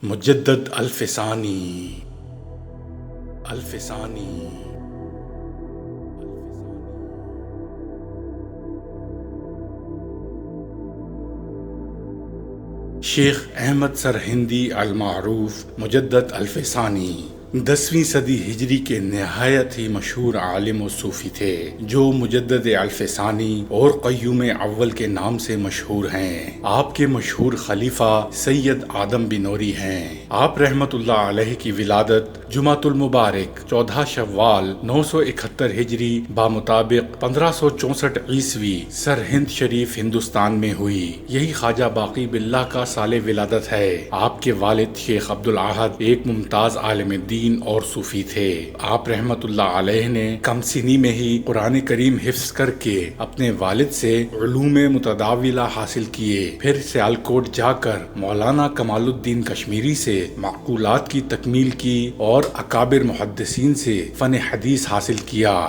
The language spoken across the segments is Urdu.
مجدد الفسانی الفسانی شیخ احمد سرہندی المعروف مجدد الفسانی 10ویں صدی ہجری کے نہایت ہی مشہور عالم و صوفی تھے جو مجدد الفسانی اور قیوم اول کے نام سے مشہور ہیں۔ آپ کے مشہور خلیفہ سید آدم بنوری ہیں۔ آپ رحمت اللہ علیہ کی ولادت جمعۃ المبارک 14 شوال 971 ہجری بمطابق 1564 عیسوی سرہند شریف ہندوستان میں ہوئی۔ یہی خواجہ باقی باللہ کا سال ولادت ہے۔ آپ کے والد شیخ عبدالاحد ایک ممتاز عالم دین اور صوفی تھے۔ آپ رحمت اللہ علیہ نے کم سنی میں ہی قرآن کریم حفظ کر کے اپنے والد سے علوم متداولہ حاصل کیے، پھر سیالکوٹ جا کر مولانا کمال الدین کشمیری سے معقولات کی تکمیل کی اور اکابر محدثین سے فن حدیث حاصل کیا۔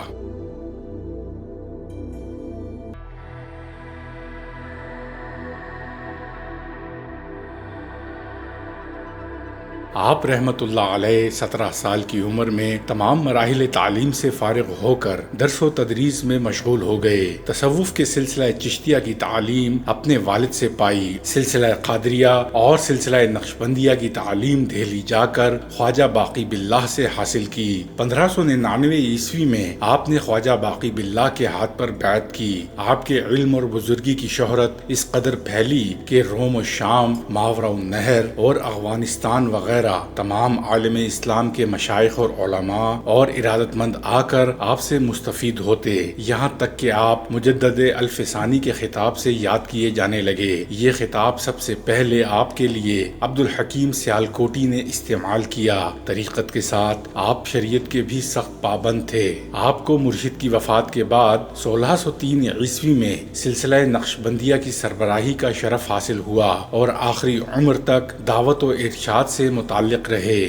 آپ رحمت اللہ علیہ 17 سال کی عمر میں تمام مراحل تعلیم سے فارغ ہو کر درس و تدریس میں مشغول ہو گئے۔ تصوف کے سلسلہ چشتیہ کی تعلیم اپنے والد سے پائی۔ سلسلہ قادریہ اور سلسلہ نقشبندیہ کی تعلیم دہلی جا کر خواجہ باقی باللہ سے حاصل کی۔ 1599 عیسوی میں آپ نے خواجہ باقی باللہ کے ہاتھ پر بیعت کی۔ آپ کے علم اور بزرگی کی شہرت اس قدر پھیلی کہ روم و شام، ماوراء النہر اور افغانستان وغیرہ تمام عالم اسلام کے مشائخ اور علماء اور ارادت مند آ کر آپ سے مستفید ہوتے، یہاں تک کہ آپ مجدد الفسانی کے خطاب سے یاد کیے جانے لگے۔ یہ خطاب سب سے پہلے آپ کے لیے عبدالحکیم سیالکوٹی نے استعمال کیا۔ طریقت کے ساتھ آپ شریعت کے بھی سخت پابند تھے۔ آپ کو مرشد کی وفات کے بعد 1603 عیسوی میں سلسلہ نقشبندیہ کی سربراہی کا شرف حاصل ہوا اور آخری عمر تک دعوت و ارشاد سے متعلق رہے۔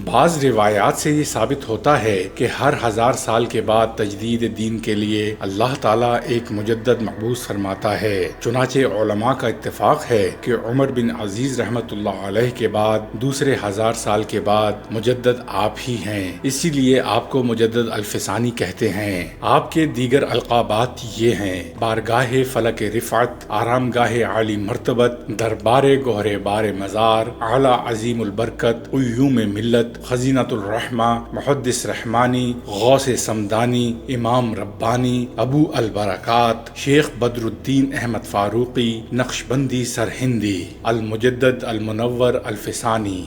بعض روایات سے یہ ثابت ہوتا ہے کہ ہر 1000 سال کے بعد تجدید دین کے لیے اللہ تعالیٰ ایک مجدد مبعوث فرماتا ہے۔ چنانچہ علماء کا اتفاق ہے کہ عمر بن عزیز رحمت اللہ علیہ کے بعد دوسرے 1000 سال کے بعد مجدد آپ ہی ہیں، اسی لیے آپ کو مجدد الفسانی کہتے ہیں۔ آپ کے دیگر القابات یہ ہیں: بارگاہ فلک رفعت، آرام گاہ عالی مرتبت، دربار گوہر بار مزار، اعلی عظیم البرکت، قیوم ملت، خزینۃ الرحمہ، محدث رحمانی، غوث سمدانی، امام ربانی، ابو البرکات، شیخ بدر الدین احمد فاروقی، نقشبندی سرہندی، المجدد المنور الفسانی۔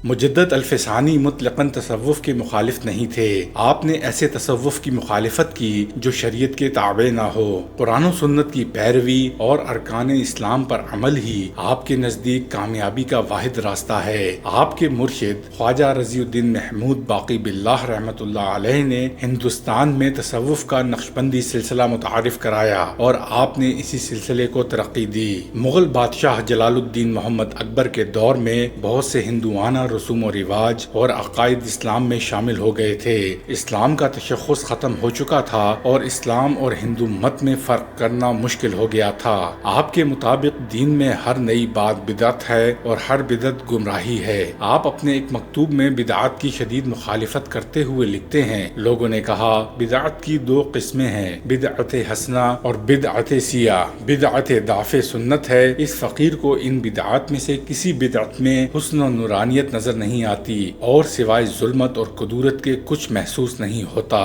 مجدد الفسانی مطلقاً تصوف کے مخالف نہیں تھے۔ آپ نے ایسے تصوف کی مخالفت کی جو شریعت کے تابع نہ ہو۔ قرآن و سنت کی پیروی اور ارکان اسلام پر عمل ہی آپ کے نزدیک کامیابی کا واحد راستہ ہے۔ آپ کے مرشد خواجہ رضی الدین محمود باقی باللہ رحمت اللہ علیہ نے ہندوستان میں تصوف کا نقشبندی سلسلہ متعارف کرایا اور آپ نے اسی سلسلے کو ترقی دی۔ مغل بادشاہ جلال الدین محمد اکبر کے دور میں بہت سے ہندوانہ رسوم و رواج اور عقائد اسلام میں شامل ہو گئے تھے۔ اسلام کا تشخص ختم ہو چکا تھا اور اسلام اور ہندو مت میں فرق کرنا مشکل ہو گیا تھا۔ آپ کے مطابق دین میں ہر نئی بات بدعت ہے اور ہر بدعت گمراہی ہے۔ آپ اپنے ایک مکتوب میں بدعت کی شدید مخالفت کرتے ہوئے لکھتے ہیں: لوگوں نے کہا بدعت کی 2 قسمیں ہیں، بدعت حسنہ اور بدعت سیاہ۔ بدعت ضعف سنت ہے۔ اس فقیر کو ان بدعات میں سے کسی بدعت میں حسن و نورانیت نظر نہیں آتی اور سوائے ظلمت اور کدورت کے کچھ محسوس نہیں ہوتا۔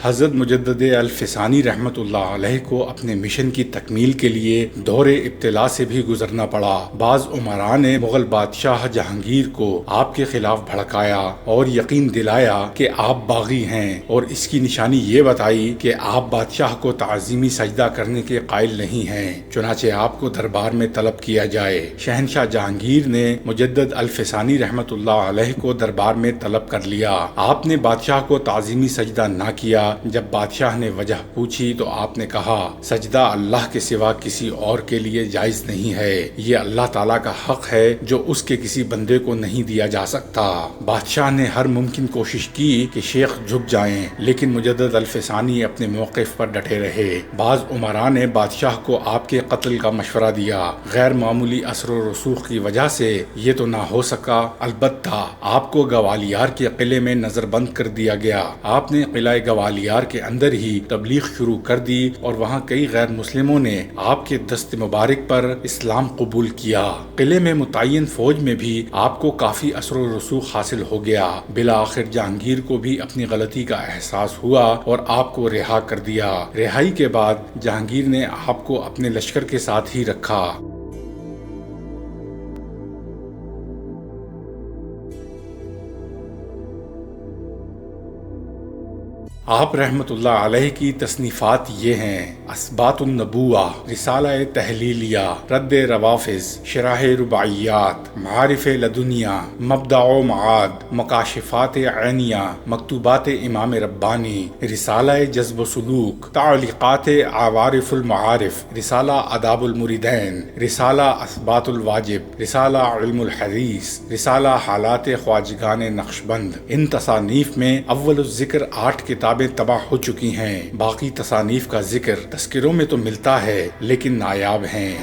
حضرت مجدد الفسانی رحمت اللہ علیہ کو اپنے مشن کی تکمیل کے لیے دور ابتلا سے بھی گزرنا پڑا۔ بعض عمراء نے مغل بادشاہ جہانگیر کو آپ کے خلاف بھڑکایا اور یقین دلایا کہ آپ باغی ہیں، اور اس کی نشانی یہ بتائی کہ آپ بادشاہ کو تعظیمی سجدہ کرنے کے قائل نہیں ہیں، چنانچہ آپ کو دربار میں طلب کیا جائے۔ شہنشاہ جہانگیر نے مجدد الفسانی رحمت اللہ علیہ کو دربار میں طلب کر لیا۔ آپ نے بادشاہ کو تعظیمی سجدہ نہ کیا جب بادشاہ نے وجہ پوچھی تو آپ نے کہا سجدہ اللہ کے سوا کسی اور کے لیے جائز نہیں ہے، یہ اللہ تعالیٰ کا حق ہے جو اس کے کسی بندے کو نہیں دیا جا سکتا۔ بادشاہ نے ہر ممکن کوشش کی کہ شیخ جھک جائیں، لیکن مجدد الفسانی اپنے موقف پر ڈٹے رہے۔ بعض عمراء نے بادشاہ کو آپ کے قتل کا مشورہ دیا۔ غیر معمولی اثر و رسوخ کی وجہ سے یہ تو نہ ہو سکا، البتہ آپ کو گوالیار کے قلعے میں نظر بند کر دیا گیا۔ آپ نے قلعہ گوالیار کے اندر ہی تبلیغ شروع کر دی اور وہاں کئی غیر مسلموں نے آپ کے دست مبارک پر اسلام قبول کیا۔ قلعے میں متعین فوج میں بھی آپ کو کافی اثر و رسوخ حاصل ہو گیا۔ بالآخر جہانگیر کو بھی اپنی غلطی کا احساس ہوا اور آپ کو رہا کر دیا۔ رہائی کے بعد جہانگیر نے آپ کو اپنے لشکر کے ساتھ ہی رکھا۔ آپ رحمت اللہ علیہ کی تصنیفات یہ ہیں: اثبات النبوہ، رسالہ تحلیلیہ، رد روافظ، شرح رباعیات، معارف لدنیہ، مبدع و معاد، مکاشفات عینیہ، مکتوبات امام ربانی، رسالہ جذب و سلوک، تعلیقات عوارف المعارف، رسالہ آداب المریدین، رسالہ اثبات الواجب، رسالہ علم الحدیث، رسالہ حالات خواجگان نقشبند۔ ان تصانیف میں اول الذکر 8 کتابیں تباہ ہو چکی ہیں، باقی تصانیف کا ذکر تذکروں میں تو ملتا ہے لیکن نایاب ہیں۔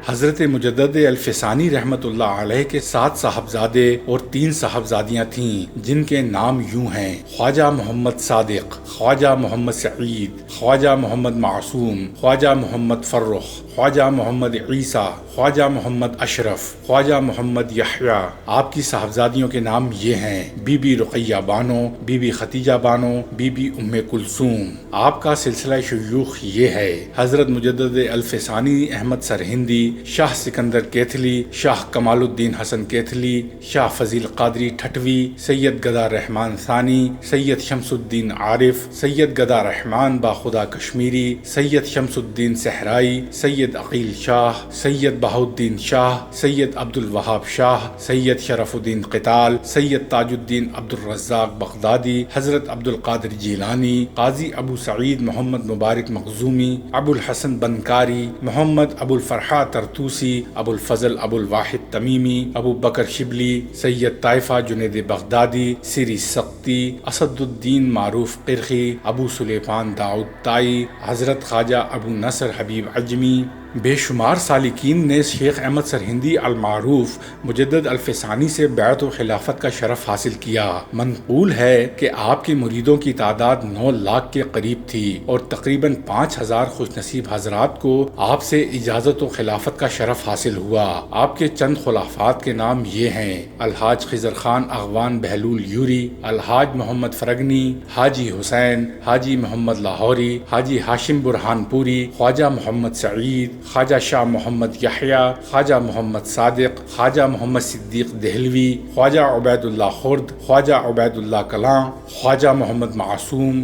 حضرت مجدد الفسانی رحمت اللہ علیہ کے 7 صاحبزادے اور 3 صاحبزادیاں تھیں، جن کے نام یوں ہیں: خواجہ محمد صادق، خواجہ محمد سعید، خواجہ محمد معصوم، خواجہ محمد فرخ، خواجہ محمد عیسیٰ، خواجہ محمد اشرف، خواجہ محمد یحییٰ۔ آپ کی صاحبزادیوں کے نام یہ ہیں: Bibi Ruqaiya Bano, Bibi Khatija Bano, Bibi Umm Kulsoom. آپ کا سلسلہ شیوخ یہ ہے: حضرت مجدد الفسانی احمد سرہندی، شاہ سکندر کیتھلی، شاہ کمال الدین حسن کیتھلی، شاہ فضیل قادری ٹھٹوی، سید گدا رحمان ثانی، سید شمس الدین عارف، سید گدا رحمان باخدا کشمیری، سید شمس الدین صحرائی، سید عقیل شاہ، سید بہاؤالدین شاہ، سید عبد الوہاب شاہ، سید شرف الدین قتال، سید تاج الدین عبد الرزاق بغدادی، حضرت عبد القادر جیلانی، قاضی ابو سعید محمد مبارک مخزومی، ابو الحسن بنکاری، محمد ابو الفرحہ ترتوسی، ابو الفضل ابو الواحد تمیمی، ابو بکر شبلی، سید طائفہ جنید بغدادی، سری سقطی، اسد الدین معروف قرخی، ابو سلیمان داؤد طائی، حضرت خواجہ ابو نصر حبیب عجمی۔ بے شمار سالکین نے شیخ احمد سرہندی المعروف مجدد الفسانی سے بیعت و خلافت کا شرف حاصل کیا۔ منقول ہے کہ آپ کے مریدوں کی تعداد 9 لاکھ کے قریب تھی اور تقریباً 5000 خوش نصیب حضرات کو آپ سے اجازت و خلافت کا شرف حاصل ہوا۔ آپ کے چند خلافات کے نام یہ ہیں: الحاج خضر خان اغوان بہلول یوری، الحاج محمد فرگنی، حاجی حسین، حاجی محمد لاہوری، حاجی ہاشم برہان پوری، خواجہ محمد سعید، خواجہ شاہ محمد یحییٰ، خواجہ محمد صادق، خواجہ محمد صدیق دہلوی، خواجہ عبید اللہ خرد، خواجہ عبید اللہ کلاں، خواجہ محمد معصوم۔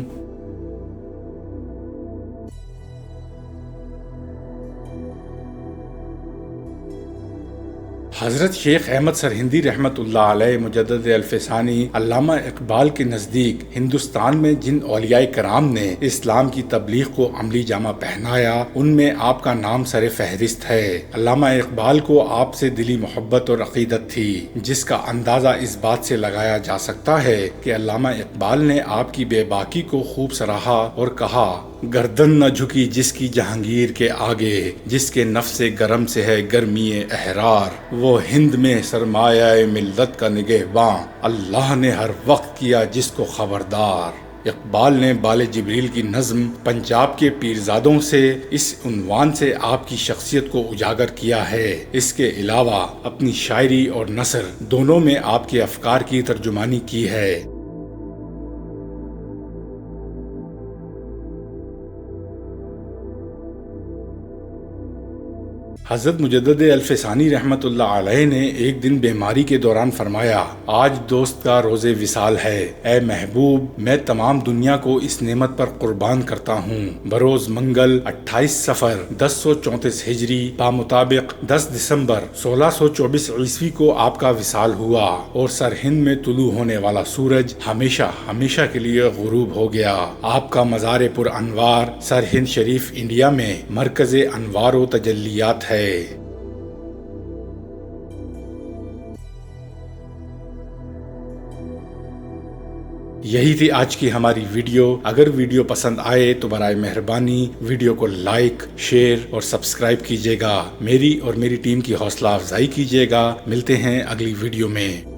حضرت شیخ احمد سرہندی رحمت اللہ علیہ مجدد الفسانی علامہ اقبال کے نزدیک ہندوستان میں جن اولیاء کرام نے اسلام کی تبلیغ کو عملی جامہ پہنایا، ان میں آپ کا نام سر فہرست ہے۔ علامہ اقبال کو آپ سے دلی محبت اور عقیدت تھی، جس کا اندازہ اس بات سے لگایا جا سکتا ہے کہ علامہ اقبال نے آپ کی بے باکی کو خوب سراہا اور کہا: گردن نہ جھکی جس کی جہانگیر کے آگے، جس کے نفس گرم سے ہے گرمی احرار، وہ ہند میں سرمایہ ملت کا نگہباں، اللہ نے ہر وقت کیا جس کو خبردار۔ اقبال نے بال جبریل کی نظم پنجاب کے پیرزادوں سے اس عنوان سے آپ کی شخصیت کو اجاگر کیا ہے۔ اس کے علاوہ اپنی شاعری اور نثر دونوں میں آپ کے افکار کی ترجمانی کی ہے۔ حضرت مجدد الف ثانی رحمت اللہ علیہ نے ایک دن بیماری کے دوران فرمایا، آج دوست کا روز وصال ہے، اے محبوب میں تمام دنیا کو اس نعمت پر قربان کرتا ہوں۔ بروز منگل 28 صفر 1034 ہجری بمطابق 10 دسمبر 1624 عیسوی کو آپ کا وصال ہوا اور سرہند میں طلوع ہونے والا سورج ہمیشہ ہمیشہ کے لیے غروب ہو گیا۔ آپ کا مزار پر انوار سرہند شریف انڈیا میں مرکز انوار و تجلیات ہے۔ یہی تھی آج کی ہماری ویڈیو۔ اگر ویڈیو پسند آئے تو برائے مہربانی ویڈیو کو لائک، شیئر اور سبسکرائب کیجیے گا، میری اور میری ٹیم کی حوصلہ افزائی کیجیے گا۔ ملتے ہیں اگلی ویڈیو میں۔